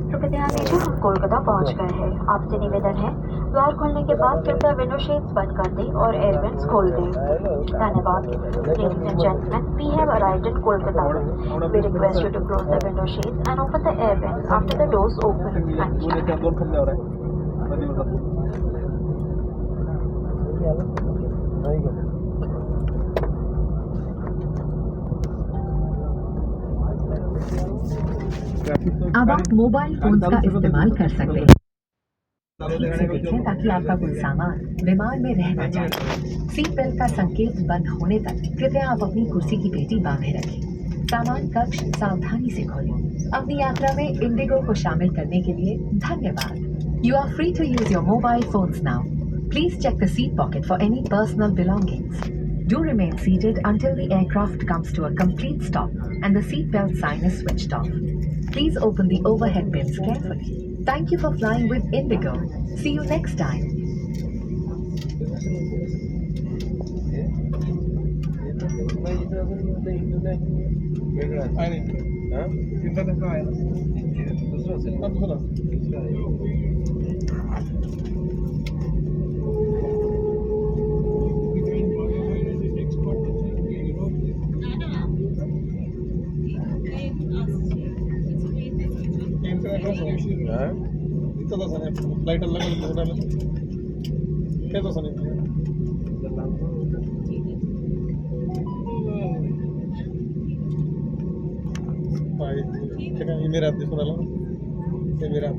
कृपया ध्यान दीजिए, हम कोलकाता पहुंच गए हैं। आपसे निवेदन है, द्वार खोलने के बाद कृपया विंडो शेड्स बंद कर दें और एयर वेंट्स खोल दें। धन्यवाद। Ladies and gentlemen, we have arrived in Kolkata. We request you to close the window shades and open the air vents after the doors open. Thank you. अब आप mobile phone का इस्तेमाल कर सकते हैं। ठीक से देखें ताकि आपका कोई सामान विमान में रह न जाए। सीट बेल्ट का संकेत बंद होने तक कृपया आप अपनी कुर्सी की पेटी बांधे रखें। सामान कक्ष सावधानी से खोलें। अपनी यात्रा में इंडिगो को शामिल करने के लिए धन्यवाद। You are free to use your mobile phones now. Please check the seat pocket for any personal belongings. Do remain seated until the aircraft comes to a complete stop and the seat belt sign is switched off. Please open the overhead bins carefully. Thank you for flying with Indigo. See you next time. Flight अलग क्या तो सनी मेरा सुना low मेरा